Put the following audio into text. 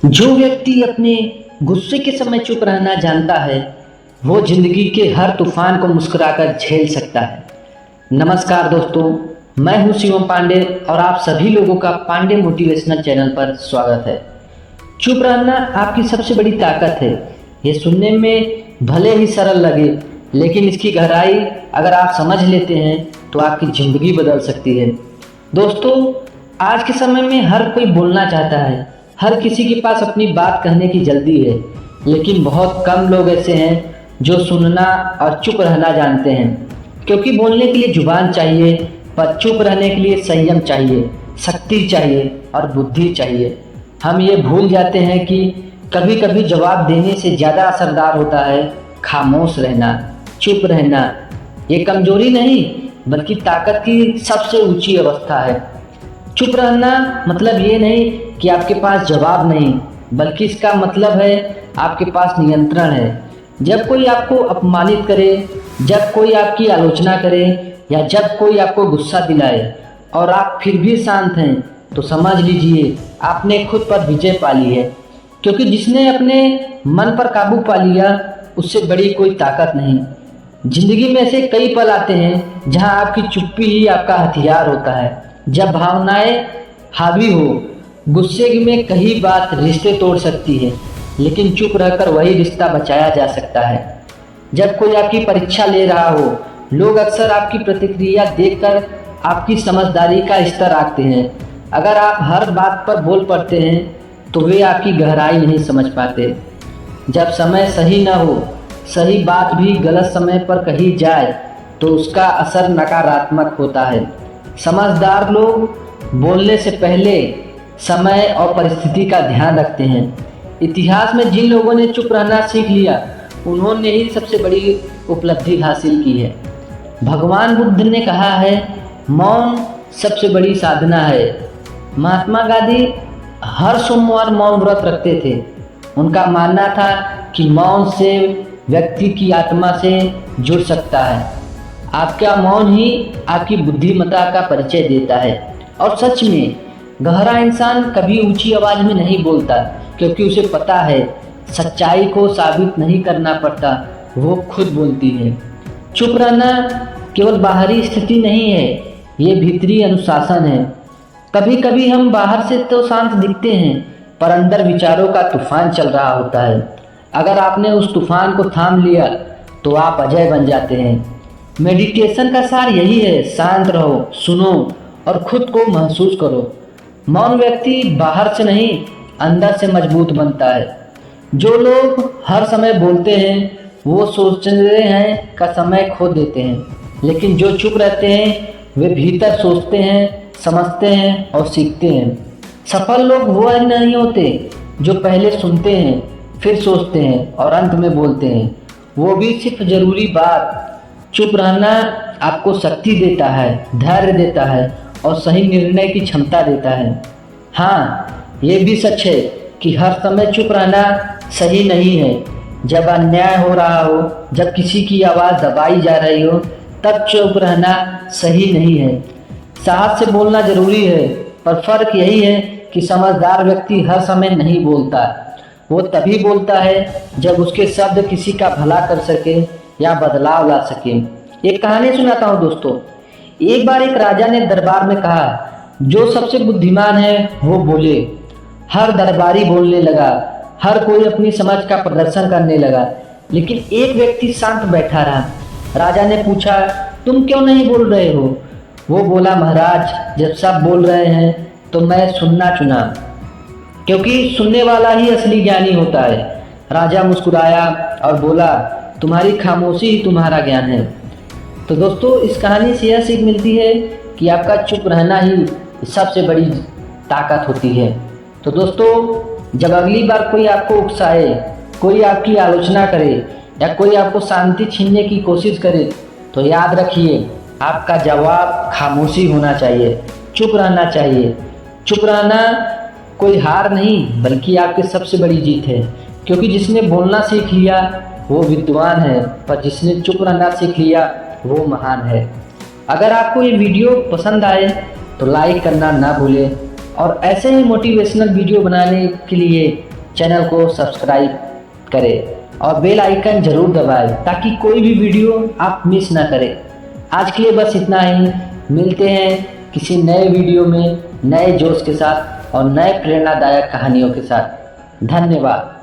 जो व्यक्ति अपने गुस्से के समय चुप रहना जानता है, वो जिंदगी के हर तूफान को मुस्कुराकर झेल सकता है। नमस्कार दोस्तों, मैं हूं शिवम पांडे और आप सभी लोगों का पांडे मोटिवेशनल चैनल पर स्वागत है। चुप रहना आपकी सबसे बड़ी ताकत है। ये सुनने में भले ही सरल लगे, लेकिन इसकी गहराई अगर आप समझ लेते हैं तो आपकी ज़िंदगी बदल सकती है। दोस्तों, आज के समय में हर कोई बोलना चाहता है, हर किसी के पास अपनी बात कहने की जल्दी है, लेकिन बहुत कम लोग ऐसे हैं जो सुनना और चुप रहना जानते हैं। क्योंकि बोलने के लिए जुबान चाहिए, पर चुप रहने के लिए संयम चाहिए, शक्ति चाहिए और बुद्धि चाहिए। हम ये भूल जाते हैं कि कभी कभी जवाब देने से ज़्यादा असरदार होता है खामोश रहना, चुप रहना। ये कमजोरी नहीं बल्कि ताकत की सबसे ऊंची अवस्था है। चुप रहना मतलब ये नहीं कि आपके पास जवाब नहीं, बल्कि इसका मतलब है आपके पास नियंत्रण है। जब कोई आपको अपमानित करे, जब कोई आपकी आलोचना करे या जब कोई आपको गुस्सा दिलाए और आप फिर भी शांत हैं, तो समझ लीजिए आपने खुद पर विजय पा ली है। क्योंकि जिसने अपने मन पर काबू पा लिया, उससे बड़ी कोई ताकत नहीं। जिंदगी में ऐसे कई पल आते हैं जहां आपकी चुप्पी ही आपका हथियार होता है। जब भावनाएं हावी हो, गुस्से में कही बात रिश्ते तोड़ सकती है, लेकिन चुप रहकर वही रिश्ता बचाया जा सकता है। जब कोई आपकी परीक्षा ले रहा हो, लोग अक्सर आपकी प्रतिक्रिया देखकर आपकी समझदारी का स्तर आंकते हैं। अगर आप हर बात पर बोल पड़ते हैं तो वे आपकी गहराई नहीं समझ पाते। जब समय सही न हो, सही बात भी गलत समय पर कही जाए तो उसका असर नकारात्मक होता है। समझदार लोग बोलने से पहले समय और परिस्थिति का ध्यान रखते हैं। इतिहास में जिन लोगों ने चुप रहना सीख लिया, उन्होंने ही सबसे बड़ी उपलब्धि हासिल की है। भगवान बुद्ध ने कहा है, मौन सबसे बड़ी साधना है। महात्मा गांधी हर सोमवार मौन व्रत रखते थे। उनका मानना था कि मौन से व्यक्ति की आत्मा से जुड़ सकता है। आपका मौन ही आपकी बुद्धिमत्ता का परिचय देता है। और सच में गहरा इंसान कभी ऊंची आवाज में नहीं बोलता, क्योंकि उसे पता है सच्चाई को साबित नहीं करना पड़ता, वो खुद बोलती है। चुप रहना केवल बाहरी स्थिति नहीं है, ये भीतरी अनुशासन है। कभी कभी हम बाहर से तो शांत दिखते हैं, पर अंदर विचारों का तूफान चल रहा होता है। अगर आपने उस तूफान को थाम लिया तो आप अजय बन जाते हैं। मेडिटेशन का सार यही है, शांत रहो, सुनो और खुद को महसूस करो। मौन व्यक्ति बाहर से नहीं, अंदर से मजबूत बनता है। जो लोग हर समय बोलते हैं वो सोचते हैं का समय खो देते हैं, लेकिन जो चुप रहते हैं वे भीतर सोचते हैं, समझते हैं और सीखते हैं। सफल लोग वो नहीं होते जो पहले सुनते हैं, फिर सोचते हैं और अंत में बोलते हैं, वो भी सिर्फ जरूरी बात। चुप रहना आपको शक्ति देता है, धैर्य देता है और सही निर्णय की क्षमता देता है। हाँ, ये भी सच है कि हर समय चुप रहना सही नहीं है। जब अन्याय हो रहा हो, जब किसी की आवाज़ दबाई जा रही हो, तब चुप रहना सही नहीं है। साहस से बोलना जरूरी है, पर फर्क यही है कि समझदार व्यक्ति हर समय नहीं बोलता। वो तभी बोलता है जब उसके शब्द किसी का भला कर सके या बदलाव ला सके। एक कहानी सुनाता हूँ दोस्तों। एक बार एक राजा ने दरबार में कहा, जो सबसे बुद्धिमान है वो बोले। हर दरबारी बोलने लगा, हर कोई अपनी समझ का प्रदर्शन करने लगा, लेकिन एक व्यक्ति शांत बैठा रहा। राजा ने पूछा, तुम क्यों नहीं बोल रहे हो? वो बोला, महाराज, जब सब बोल रहे हैं तो मैं सुनना चुना, क्योंकि सुनने वाला ही असली ज्ञानी होता है। राजा मुस्कुराया और बोला, तुम्हारी खामोशी ही तुम्हारा ज्ञान है। तो दोस्तों, इस कहानी से यह सीख मिलती है कि आपका चुप रहना ही सबसे बड़ी ताकत होती है। तो दोस्तों, जब अगली बार कोई आपको उकसाए, कोई आपकी आलोचना करे या कोई आपको शांति छीनने की कोशिश करे, तो याद रखिए आपका जवाब खामोशी होना चाहिए, चुप रहना चाहिए। चुप रहना कोई हार नहीं बल्कि आपकी सबसे बड़ी जीत है। क्योंकि जिसने बोलना सीख लिया वो विद्वान है, पर जिसने चुप रहना सीख लिया वो महान है। अगर आपको ये वीडियो पसंद आए तो लाइक करना ना भूलें और ऐसे ही मोटिवेशनल वीडियो बनाने के लिए चैनल को सब्सक्राइब करें और बेल आइकन जरूर दबाएं ताकि कोई भी वीडियो आप मिस ना करें। आज के लिए बस इतना ही। मिलते हैं किसी नए वीडियो में नए जोश के साथ और नए प्रेरणादायक कहानियों के साथ। धन्यवाद।